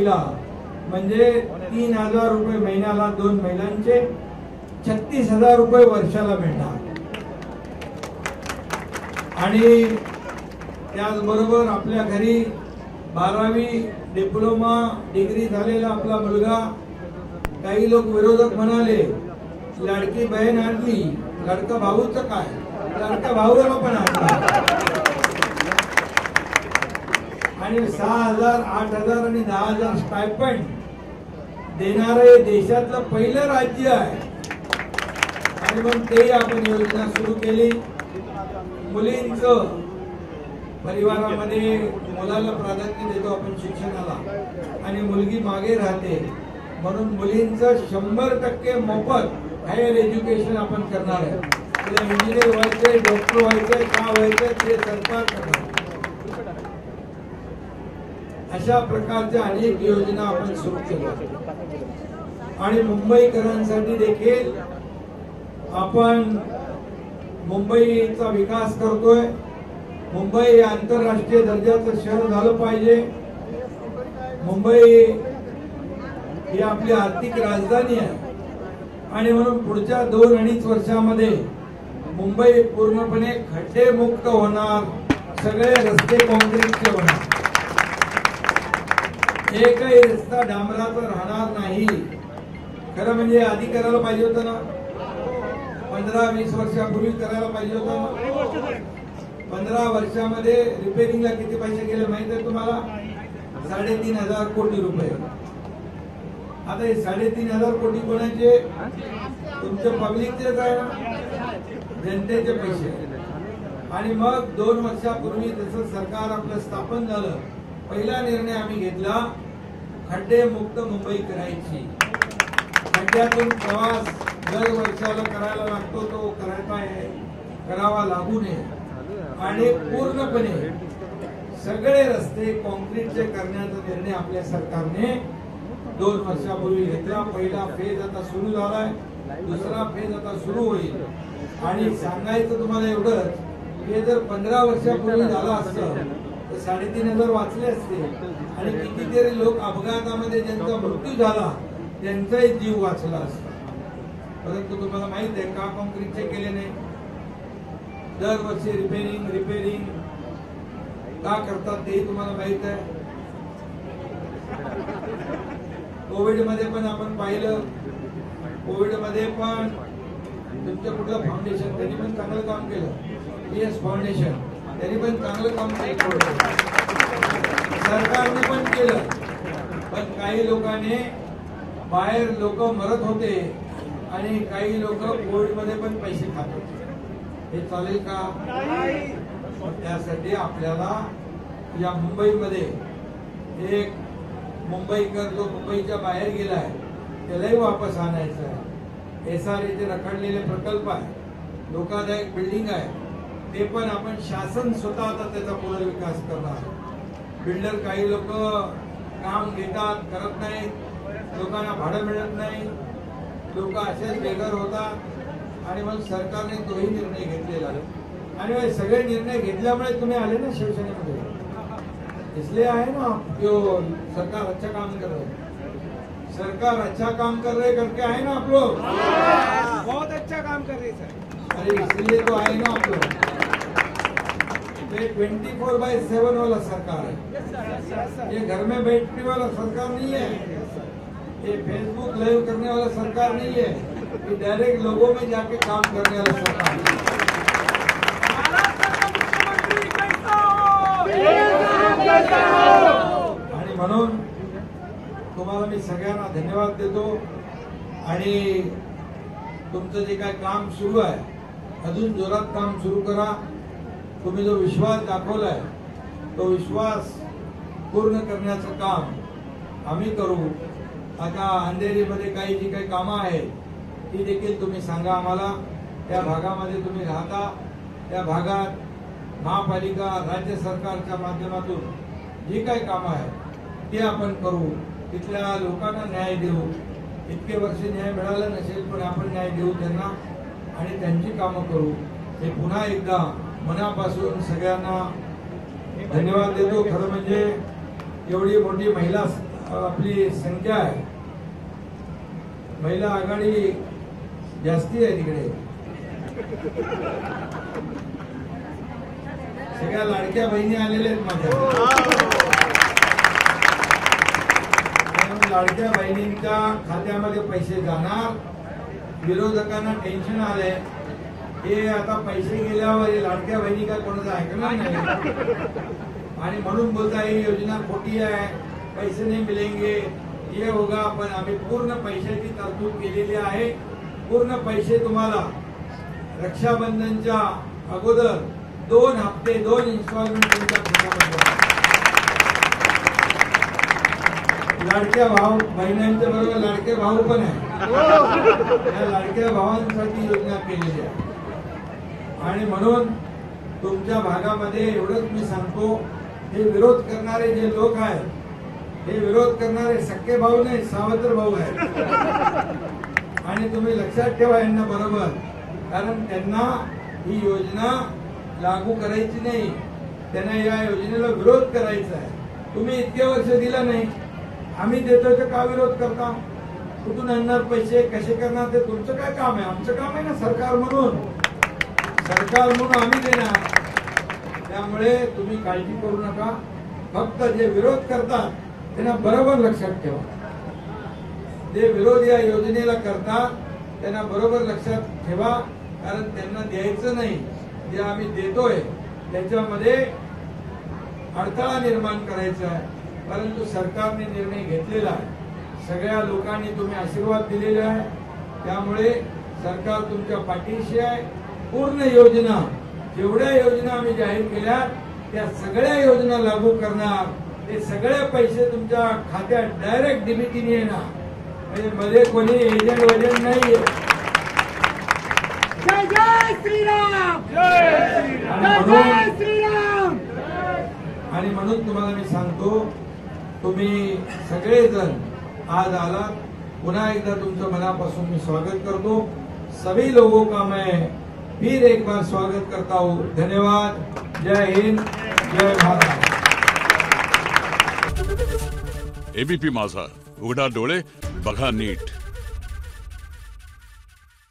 महिला म्हणजे 3000 रुपये महिन्याला 2 महिलांचे 36,000 रुपये वर्षाला मिळणार। आणि त्याचबरोबर आपल्या घरी 12वी डिप्लोमा डिग्री झालेला आपला मुलगा, काही लोक विरोधक म्हणाले लाडकी बहीण आणली, लाडका भाऊचं काय, लाडका भाऊला पण आणला। आणि 6,000, 8,000 आणि 10,000 स्टायपेंड देणारे देशातलं पहिलं राज्य आहे। आणि मग ते आपण योजना सुरू केली। मुलींचं परिवारामध्ये मुलाला प्राधान्य देतो आपण शिक्षणाला, आणि मुलगी मागे राहते म्हणून मुलींचं 100% मोफत हायर एज्युकेशन आपण करणार आहे। तिला इंजिनियर व्हायचंय, डॉक्टर व्हायचंय, का व्हायचंय ते सरकार करणार। अशा प्रकारच्या अनेक योजना आपण सुरू केल्या। आणि मुंबईकरांसाठी देखील आपण मुंबईचा विकास करतोय। मुंबई आंतरराष्ट्रीय दर्जाचं शहर झालं पाहिजे। मुंबई ही आपली आर्थिक राजधानी आहे आणि म्हणून पुढच्या 2-2.5 वर्षामध्ये मुंबई पूर्णपणे खड्डेमुक्त होणार, सगळे रस्ते काँक्रीटचे होणार, एकही रस्ता डांबराचा राहणार नाही। खरं म्हणजे आधी करायला पाहिजे होतं ना, 15-20 वर्षापूर्वी करायला पाहिजे होतं ना। 15 वर्षामध्ये रिपेरिंगला किती पैसे गेले माहिती आहे तुम्हाला? 3,500 कोटी रुपये। आता हे 3,500 कोटी कोणाचे? तुमच्या पब्लिकचेच आहे ना, जनतेचे पैसे। आणि मग 2 वर्षापूर्वी जसं सरकार आपलं स्थापन झालं, पहिला निर्णय आम्ही घेतला खड्डे मुक्त मुंबई करायची। खड्ड्यातून प्रवास दर वर्षाला करायला लागतो, तो करावा लागू नये आणि पूर्णपणे सगळे रस्ते काँक्रीटचे करण्याचा निर्णय आपल्या सरकारने 2 वर्षापूर्वी घेतला। पहिला फेज आता सुरू झालाय, दुसरा फेज आता सुरू होईल। आणि सांगायचं तुम्हाला एवढंच की जर 15 वर्षापूर्वी झाला असतं तर 3,500 वाचले असते आणि कितीतरी लोक अपघातामध्ये ज्यांचा मृत्यू झाला त्यांचाही जीव वाचला असता। परंतु तुम्हाला माहित आहे का काँक्रीटचे केले नाही? दरवर्षी रिपेरिंग का करतात ते तुम्हाला माहित आहे। कोविड मध्ये पण आपण पाहिलं, कोविड मध्ये पण तुमचं कुठलं फाउंडेशन त्यांनी पण चांगलं काम केलं, PS फाउंडेशन त्यांनी पण चांगलं काम केलं, सरकारने पण केलं। पण काही लोकांनी बाहेर लोक मरत होते आणि काही लोक कोविड मध्ये पण पैसे खात होते, हे चालेल का? त्यासाठी आपल्याला या मुंबईमध्ये एक मुंबईकर जो मुंबईच्या बाहेर गेलाय त्यालाही वापस आणायचं आहे। SRA चे रखडलेले प्रकल्प आहे, धोकादायक बिल्डिंग आहे, ते पण आपण शासन स्वतः आता त्याचा पुनर्विकास करणार। बिल्डर काही लोक काम घेतात, करत नाहीत, लोकांना भाडं मिळत नाही, लोक असेच बेघर होतात आणि मग सरकारने तोही निर्णय घेतलेला आहे। आणि सगळे निर्णय घेतल्यामुळे तुम्ही आले ना शिवसेनेमध्ये, इसलिए आहे ना जो सरकार अच्छा काम कर रहे हैं, सरकार अच्छा काम कर रहे करके आए ना आप लोग, बहुत अच्छा काम कर रहे सर। अरे इसलिए तो आए ना आप लोग। 24/7 वाला सरकार है, ये घर में बैठने वाला सरकार नहीं है, ये फेसबुक लाइव करने वाला सरकार नहीं है, ये डायरेक्ट लोगों में जाके काम करने वाला सरकार है। आणि म्हणून तुम्हाला मी सगळ्यांना धन्यवाद देतो। आणि तुमचं जे काय काम सुरू आहे अजून जोरात काम सुरू करा। तुम्ही जो विश्वास दाखवलाय तो विश्वास पूर्ण करण्याचं काम आम्ही करू। आता अंधेरीमध्ये काही जी काही कामं आहेत ती देखील तुम्ही सांगा आम्हाला। त्या भागामध्ये तुम्ही राहता, त्या भागात महापालिका राज्य सरकारच्या माध्यमातून जी काही कामं आहेत ती आपण करू, तिथल्या लोकांना न्याय देऊ। इतके वर्ष न्याय मिळाला नसेल पण आपण न्याय देऊ त्यांना आणि त्यांची कामं करू। हे पुन्हा एकदा मनापासून सगळ्यांना धन्यवाद देतो। खरं म्हणजे एवढी मोठी महिला आपली संख्या आहे, महिला आघाडी जास्ती आहे तिकडे. सगळ्या लाडक्या बहिणी आलेल्या आहेत माझ्या. लाडक्या बहिणींच्या खात्यामध्ये पैसे जाणार. विरोधकांना टेन्शन आलंय, हे आता पैसे गेल्यावर लाडक्या बहिणी काय कोणाचं ऐकणार नाही आणि म्हणून बोलता ही योजना खोटी आहे, पैसे नाही मिळेंगे, ये होगा. पण आम्ही पूर्ण पैशाची तरतूद केलेली आहे. पूर्ण पैसे तुम्हाला रक्षाबंधनच्या अगोदर 2 हप्ते 2 इन्स्टॉलमेंट तुमच्या खात्यामध्ये. लाडक्या भाऊ बहिण्यांच्या बरोबर लाडके भाऊ पण आहे. या लाडक्या भावांसाठी योजना केलेली आहे. आणि म्हणून तुमच्या भागामध्ये एवढंच मी सांगतो, हे विरोध करणारे जे लोक आहेत, हे विरोध करणारे सख्खे भाऊ नाही, सावत्र भाऊ आहेत. आणि तुम्ही लक्षात ठेवा यांना बरोबर, कारण त्यांना ही योजना लागू करायची नाही, त्यांना या योजनेला विरोध करायचा आहे. तुम्ही इतके वर्ष दिला नाही, आम्ही देतोय तर का विरोध करता? कुठून आणणार पैसे, कसे करणार, ते तुमचं काय काम आहे? आमचं काम आहे ना सरकार म्हणून. सरकार म्हणून आम्ही देणार. त्यामुळे तुम्ही काळजी करू नका. फक्त जे विरोध करतात त्यांना बरोबर लक्षात ठेवा. जे विरोध या योजनेला करतात त्यांना बरोबर लक्षात ठेवा, कारण त्यांना द्यायचं नाही. जे आम्ही देतोय त्याच्यामध्ये अडथळा निर्माण करायचा आहे. परंतु सरकारने निर्णय घेतलेला आहे. सगळ्या लोकांनी तुम्ही आशीर्वाद दिलेले आहे, त्यामुळे सरकार तुमच्या पाठीशी आहे. पूर्ण योजना, जेवढ्या योजना आम्ही जाहीर केल्या त्या सगळ्या योजना लागू करणार. ते सगळे पैसे तुमच्या खात्यात डायरेक्ट डीबीटीने येणार. म्हणजे मध्ये कोणी एजंट वजन नाहीये. जय जय श्रीराम, जय श्रीराम. आणि म्हणून तुम्हाला मी सांगतो, तुम्ही सगळेजण आज आलात. पुन्हा एकदा तुमचं मनापासून मी स्वागत करतो. सभी लोगों का मैं फिर एक बार स्वागत करता हूँ. धन्यवाद. जय हिंद, जय भारत. एबीपी माझा, उघडा डोळे बघा नीट.